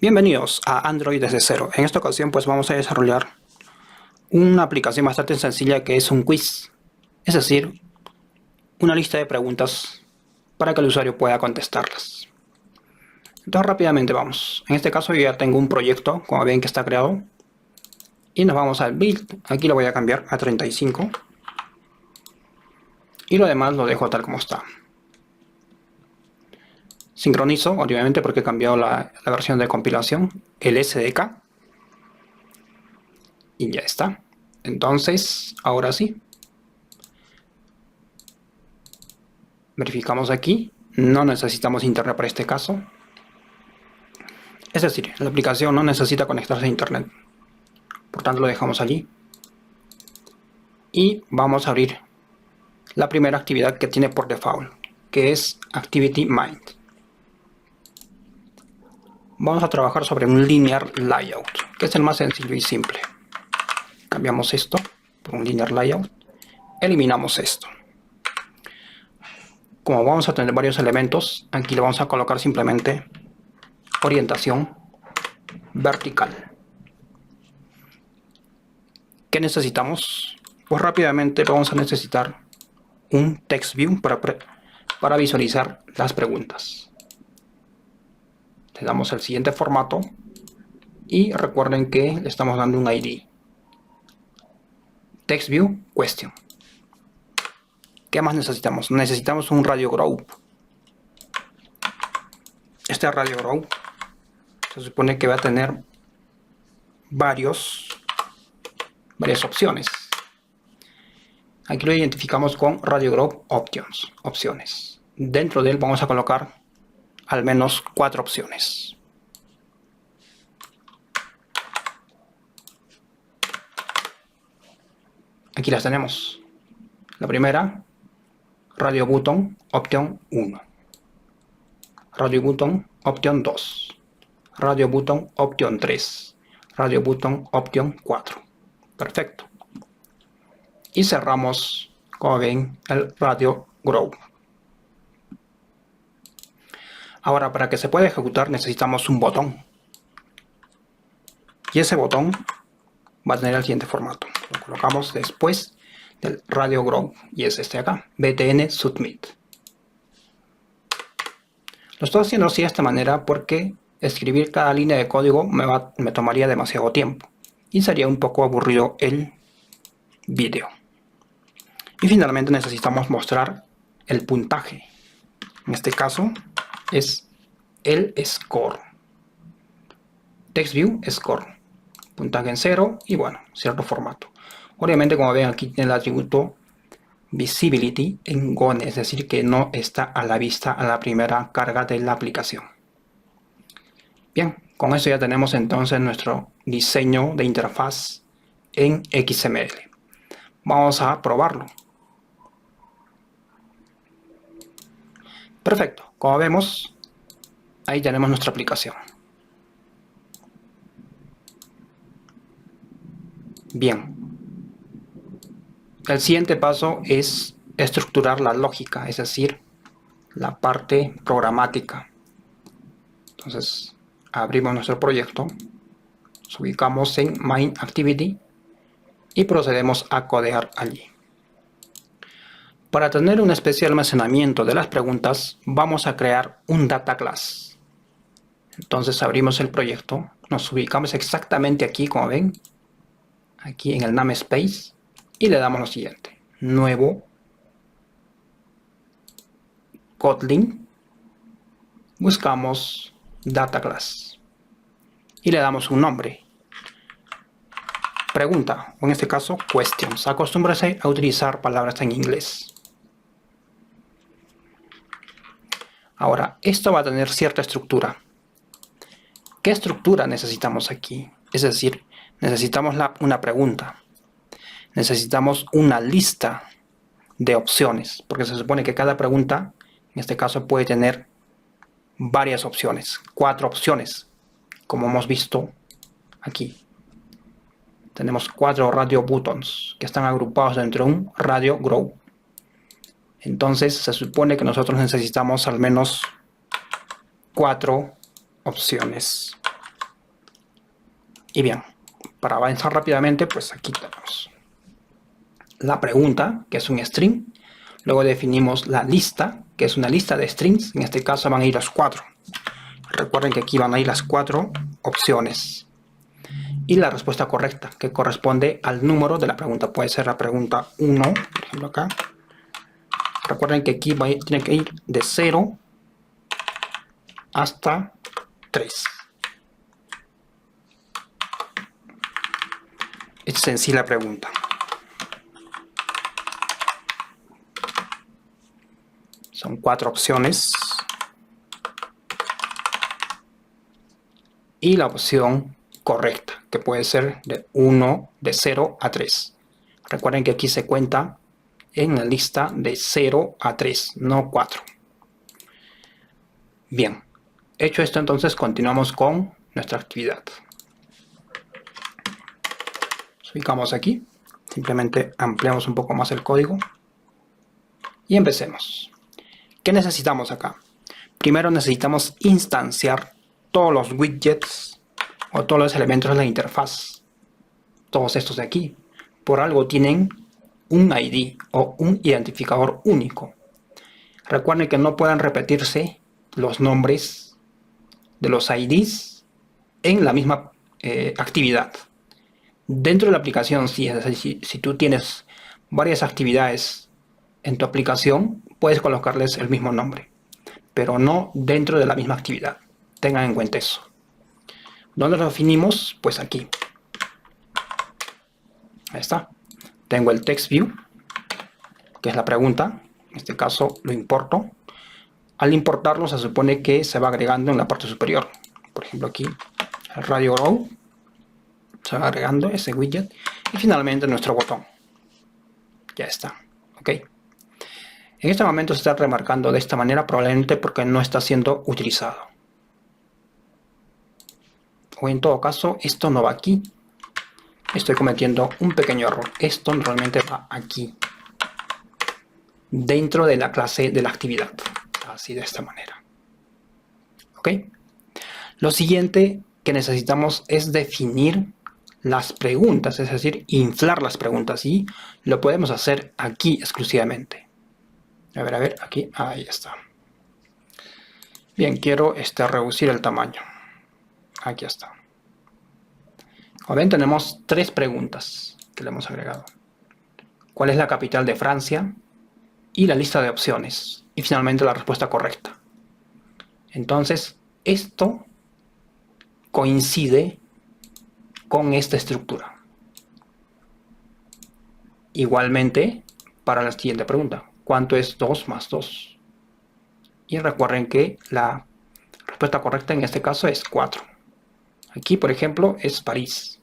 Bienvenidos a Android desde cero. En esta ocasión pues vamos a desarrollar una aplicación bastante sencilla que es un quiz. Es decir, una lista de preguntas para que el usuario pueda contestarlas. Entonces rápidamente vamos. En este caso yo ya tengo un proyecto, como ven que está creado. Y nos vamos al build. Aquí lo voy a cambiar a 35. Y lo demás lo dejo tal como está. Sincronizo, obviamente porque he cambiado la versión de compilación, el SDK. Y ya está. Entonces, ahora sí. Verificamos aquí. No necesitamos internet para este caso. Es decir, la aplicación no necesita conectarse a internet. Por tanto, lo dejamos allí. Y vamos a abrir la primera actividad que tiene por default, que es Activity Mind. Vamos a trabajar sobre un linear layout, que es el más sencillo y simple. Cambiamos esto por un linear layout. Eliminamos esto. Como vamos a tener varios elementos, aquí le vamos a colocar simplemente orientación vertical. ¿Qué necesitamos? Pues rápidamente vamos a necesitar un text view para visualizar las preguntas. Le damos el siguiente formato y recuerden que le estamos dando un ID. Text view question. ¿Qué más necesitamos? Necesitamos un radio group. Este radio group se supone que va a tener varias opciones. Aquí lo identificamos con radio group opciones. Dentro de él vamos a colocar al menos 4 opciones. Aquí las tenemos. La primera, radio button opción 1. Radio button opción 2. Radio button opción 3. Radio button opción 4. Perfecto. Y cerramos, como ven, el radio group. Ahora, para que se pueda ejecutar necesitamos un botón. Y ese botón va a tener el siguiente formato. Lo colocamos después del radio group y es este acá, btn submit. Lo estoy haciendo así de esta manera porque escribir cada línea de código me tomaría demasiado tiempo y sería un poco aburrido el vídeo. Y finalmente necesitamos mostrar el puntaje. En este caso es el score. Text view score. Puntaje en 0 y bueno, cierto formato. Obviamente, como ven, aquí tiene el atributo visibility en gone, es decir, que no está a la vista a la primera carga de la aplicación. Bien, con eso ya tenemos entonces nuestro diseño de interfaz en XML. Vamos a probarlo. Perfecto, como vemos, ahí tenemos nuestra aplicación. Bien. El siguiente paso es estructurar la lógica, es decir, la parte programática. Entonces, abrimos nuestro proyecto, nos ubicamos en Main Activity y procedemos a codear allí. Para tener una especie de almacenamiento de las preguntas, vamos a crear un data class. Entonces abrimos el proyecto, nos ubicamos exactamente aquí, como ven, aquí en el namespace, y le damos lo siguiente: nuevo Kotlin, buscamos data class y le damos un nombre, pregunta, o en este caso questions. Acostúmbrese a utilizar palabras en inglés. Ahora, esto va a tener cierta estructura. ¿Qué estructura necesitamos aquí? Es decir, necesitamos una pregunta. Necesitamos una lista de opciones, porque se supone que cada pregunta, en este caso, puede tener varias opciones, 4 opciones, como hemos visto aquí. Tenemos 4 radio buttons que están agrupados dentro de un radio group. Entonces se supone que nosotros necesitamos al menos 4 opciones. Y bien, para avanzar rápidamente, pues aquí tenemos la pregunta, que es un string. Luego definimos la lista, que es una lista de strings. En este caso van a ir los 4. Recuerden que aquí van a ir las 4 opciones. Y la respuesta correcta, que corresponde al número de la pregunta. Puede ser la pregunta 1, por ejemplo acá. Recuerden que aquí tiene que ir de 0 hasta 3. Es en sí la pregunta. Son 4 opciones. Y la opción correcta, que puede ser de 0 a 3. Recuerden que aquí se cuenta en la lista de 0 a 3, no 4. Bien, hecho esto, entonces continuamos con nuestra actividad. Nos ubicamos aquí, simplemente ampliamos un poco más el código y empecemos. ¿Qué necesitamos acá? Primero necesitamos instanciar todos los widgets o todos los elementos de la interfaz. Todos estos de aquí, por algo tienen un ID o un identificador único. Recuerden que no pueden repetirse los nombres de los IDs en la misma actividad. Dentro de la aplicación, si tú tienes varias actividades en tu aplicación, puedes colocarles el mismo nombre, pero no dentro de la misma actividad. Tengan en cuenta eso. ¿Dónde lo definimos? Pues aquí. Ahí está. Tengo el text view, que es la pregunta. En este caso lo importo. Al importarlo se supone que se va agregando en la parte superior. Por ejemplo aquí, el radio row. Se va agregando ese widget. Y finalmente nuestro botón. Ya está. Ok. En este momento se está remarcando de esta manera, probablemente porque no está siendo utilizado. O en todo caso, esto no va aquí. Estoy cometiendo un pequeño error. Esto normalmente va aquí, dentro de la clase de la actividad. Así, de esta manera. ¿Ok? Lo siguiente que necesitamos es definir las preguntas, es decir, inflar las preguntas. Y lo podemos hacer aquí exclusivamente. A ver, aquí, ahí está. Bien, quiero reducir el tamaño. Aquí está. Como ven, tenemos 3 preguntas que le hemos agregado. ¿Cuál es la capital de Francia? Y la lista de opciones. Y finalmente la respuesta correcta. Entonces, esto coincide con esta estructura. Igualmente, para la siguiente pregunta. ¿Cuánto es 2 más 2? Y recuerden que la respuesta correcta en este caso es 4. Aquí, por ejemplo, es París.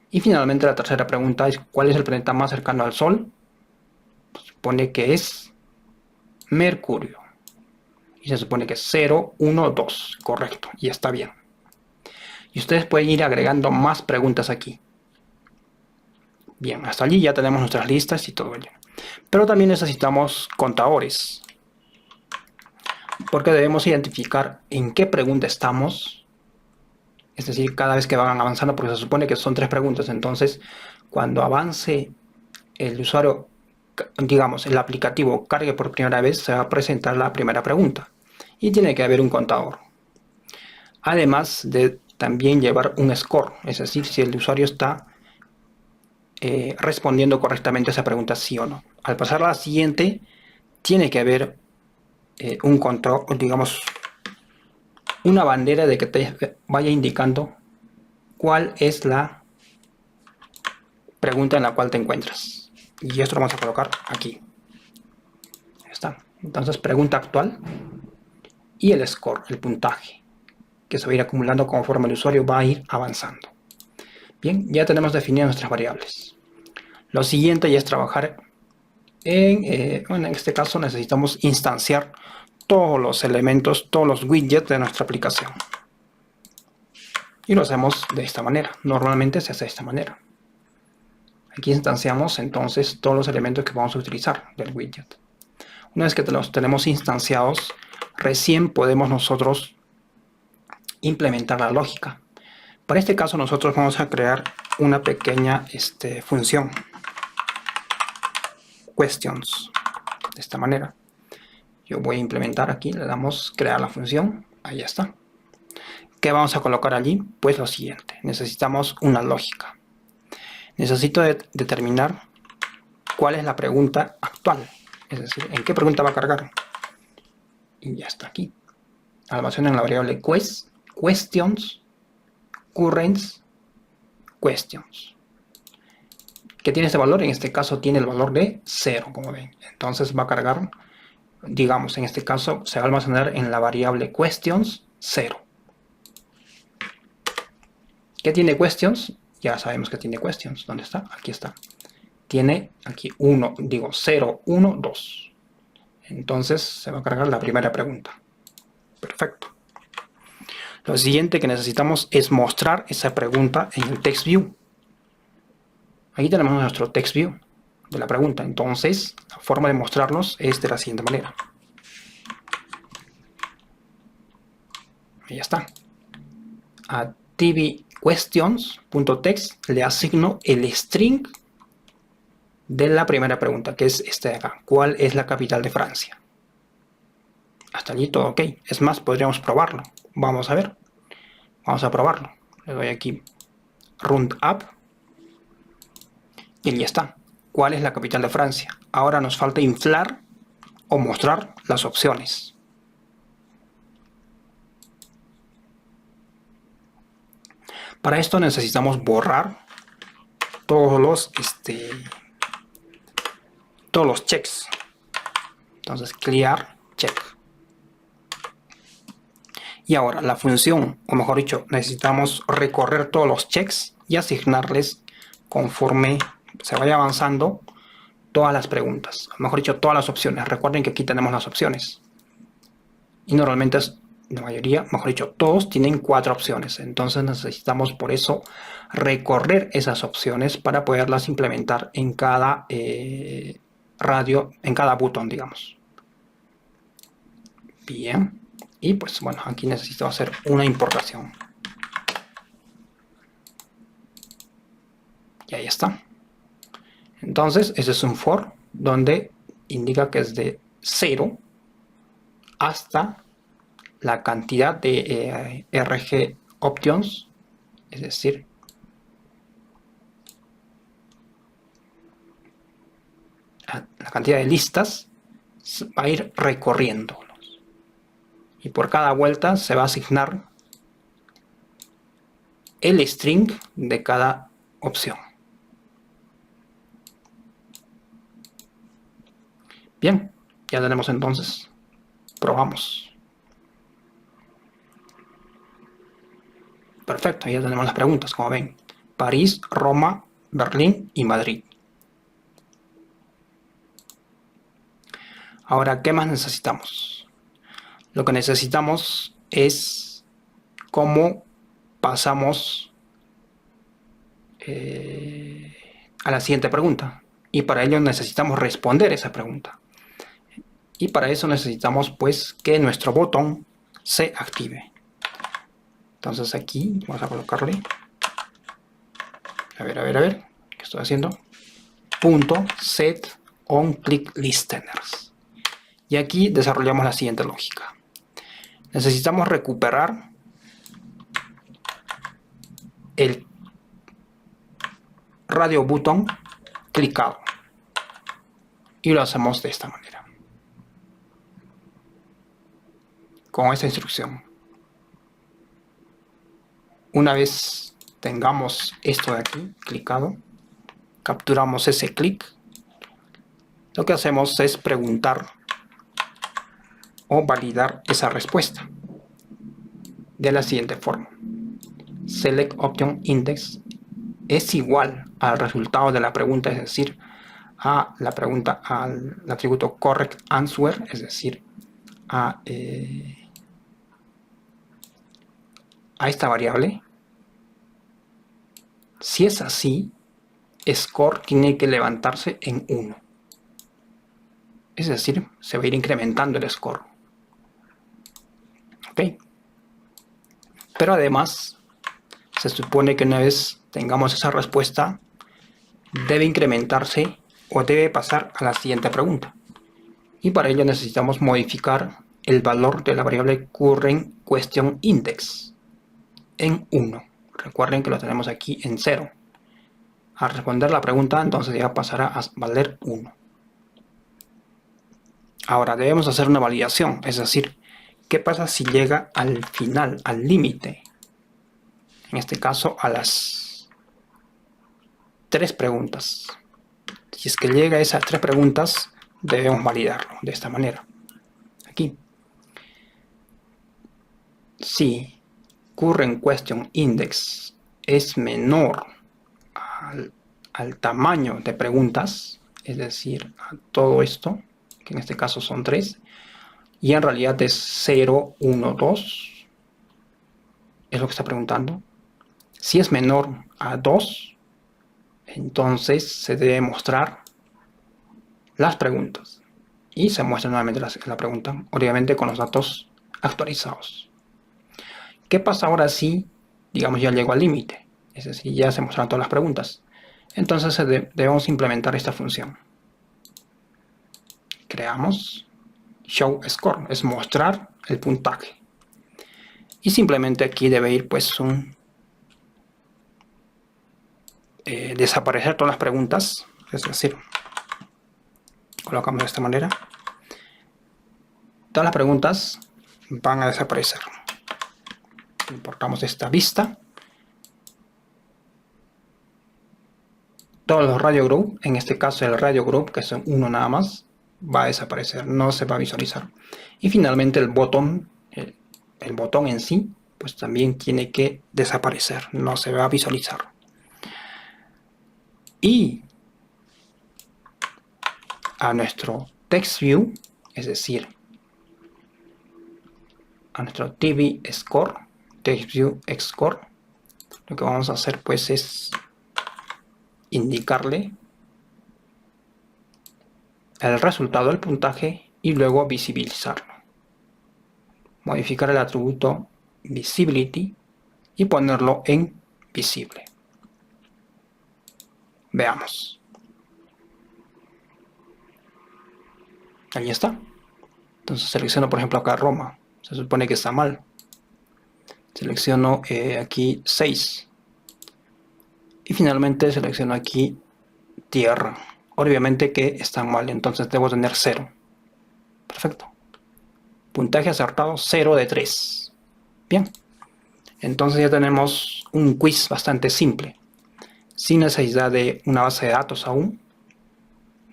Y finalmente la tercera pregunta es ¿cuál es el planeta más cercano al Sol? Se supone que es Mercurio. Y se supone que es 0, 1, 2. Correcto. Y está bien. Y ustedes pueden ir agregando más preguntas aquí. Bien, hasta allí ya tenemos nuestras listas y todo ello. Pero también necesitamos contadores. Porque debemos identificar en qué pregunta estamos. Es decir, cada vez que van avanzando, porque se supone que son 3 preguntas. Entonces, cuando avance el usuario, digamos, el aplicativo cargue por primera vez, se va a presentar la primera pregunta. Y tiene que haber un contador. Además de también llevar un score. Es decir, si el usuario está respondiendo correctamente a esa pregunta, sí o no. Al pasar a la siguiente, tiene que haber un control, digamos, una bandera de que te vaya indicando cuál es la pregunta en la cual te encuentras. Y esto lo vamos a colocar aquí. Ahí está. Entonces, pregunta actual y el score, el puntaje, que se va a ir acumulando conforme el usuario va a ir avanzando. Bien, ya tenemos definidas nuestras variables. Lo siguiente ya es trabajar en este caso necesitamos instanciar todos los elementos, todos los widgets de nuestra aplicación. Y lo hacemos de esta manera. Normalmente se hace de esta manera. Aquí instanciamos entonces todos los elementos que vamos a utilizar del widget. Una vez que los tenemos instanciados, recién podemos nosotros implementar la lógica. Para este caso nosotros vamos a crear una pequeña función questions de esta manera. Yo voy a implementar aquí, le damos crear la función, ahí está. ¿Qué vamos a colocar allí? Pues lo siguiente, necesitamos una lógica. Necesito determinar cuál es la pregunta actual, es decir, en qué pregunta va a cargar. Y ya está aquí. Almacena en la variable questions current questions. ¿Qué tiene este valor? En este caso tiene el valor de 0, como ven. Entonces va a cargar, digamos, en este caso se va a almacenar en la variable questions 0. ¿Qué tiene questions? Ya sabemos que tiene questions. ¿Dónde está? Aquí está. Tiene aquí 0, 1, 2. Entonces se va a cargar la primera pregunta. Perfecto. Lo siguiente que necesitamos es mostrar esa pregunta en el text view. Aquí tenemos nuestro text view de la pregunta. Entonces, la forma de mostrarnos es de la siguiente manera. Ahí ya está. A tvQuestions.text le asigno el string de la primera pregunta, que es este de acá. ¿Cuál es la capital de Francia? Hasta allí todo ok. Es más, podríamos probarlo. Vamos a ver. Vamos a probarlo. Le doy aquí Round Up. Y ya está. ¿Cuál es la capital de Francia? Ahora nos falta inflar o mostrar las opciones. Para esto necesitamos borrar todos los checks. Entonces clear check. Y ahora la función, o mejor dicho, necesitamos recorrer todos los checks y asignarles conforme se vaya avanzando todas las preguntas, o mejor dicho, todas las opciones. Recuerden que aquí tenemos las opciones. Y normalmente la mayoría, mejor dicho, todos tienen 4 opciones. Entonces necesitamos por eso recorrer esas opciones para poderlas implementar en cada radio, en cada botón, digamos. Bien. Y pues bueno, aquí necesito hacer una importación. Y ahí está. Entonces, ese es un for donde indica que es de 0 hasta la cantidad de RG options, es decir, la cantidad de listas va a ir recorriendo. Y por cada vuelta se va a asignar el string de cada opción. Bien, ya tenemos entonces. Probamos. Perfecto, ya tenemos las preguntas, como ven. París, Roma, Berlín y Madrid. Ahora, ¿qué más necesitamos? Lo que necesitamos es cómo pasamos a la siguiente pregunta. Y para ello necesitamos responder esa pregunta. Y para eso necesitamos pues que nuestro botón se active. Entonces aquí vamos a colocarle, a ver, ¿qué estoy haciendo? Punto set on click listeners. Y aquí desarrollamos la siguiente lógica. Necesitamos recuperar el radio button clicado. Y lo hacemos de esta manera. Con esta instrucción. Una vez tengamos esto de aquí clicado, capturamos ese clic. Lo que hacemos es preguntar o validar esa respuesta de la siguiente forma. Select option index es igual al resultado de la pregunta, es decir, a la pregunta, al atributo correct answer, es decir, a esta variable. Si es así, score tiene que levantarse en 1. Es decir, se va a ir incrementando el score. ¿Ok? Pero además, se supone que una vez tengamos esa respuesta, debe incrementarse o debe pasar a la siguiente pregunta. Y para ello necesitamos modificar el valor de la variable currentQuestionIndex en 1. Recuerden que lo tenemos aquí en 0. Al responder la pregunta, entonces ya pasará a valer 1. Ahora debemos hacer una validación, es decir, ¿qué pasa si llega al final, al límite? En este caso, a las 3 preguntas. Si es que llega a esas 3 preguntas, debemos validarlo de esta manera. Aquí. Si currentQuestionIndex es menor al tamaño de preguntas, es decir, a todo esto, que en este caso son 3, y en realidad es 0, 1, 2, es lo que está preguntando. Si es menor a 2, entonces se debe mostrar las preguntas. Y se muestra nuevamente la pregunta, obviamente con los datos actualizados. ¿Qué pasa ahora si, digamos, ya llegó al límite? Es decir, ya se mostraron todas las preguntas. Entonces debemos implementar esta función. Creamos showScore, es mostrar el puntaje. Y simplemente aquí debe ir pues un desaparecer todas las preguntas, es decir, colocamos de esta manera, todas las preguntas van a desaparecer. Importamos esta vista, todos los radio group, en este caso el radio group, que son uno nada más, va a desaparecer, no se va a visualizar. Y finalmente el botón en sí, pues también tiene que desaparecer, no se va a visualizar. Y a nuestro text view, es decir, a nuestro TV score, text view score, lo que vamos a hacer pues es indicarle el resultado del puntaje y luego visibilizarlo. Modificar el atributo visibility y ponerlo en visible. Veamos. Ahí está. Entonces selecciono por ejemplo acá Roma. Se supone que está mal. Selecciono aquí 6. Y finalmente selecciono aquí tierra. Obviamente que están mal, entonces debo tener 0. Perfecto. Puntaje acertado 0 de 3. Bien. Entonces ya tenemos un quiz bastante simple. Sin necesidad de una base de datos aún,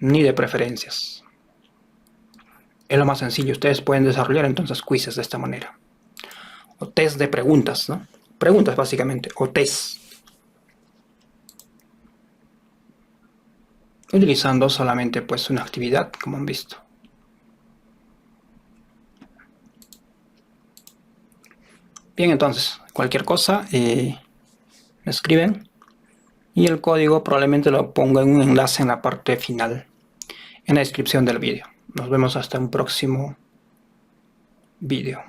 ni de preferencias. Es lo más sencillo. Ustedes pueden desarrollar entonces quizzes de esta manera. O test de preguntas, ¿no? Preguntas básicamente, o test. Utilizando solamente pues una actividad, como han visto. Bien, entonces, cualquier cosa me escriben y el código probablemente lo pongo en un enlace en la parte final, en la descripción del vídeo. Nos vemos hasta un próximo vídeo.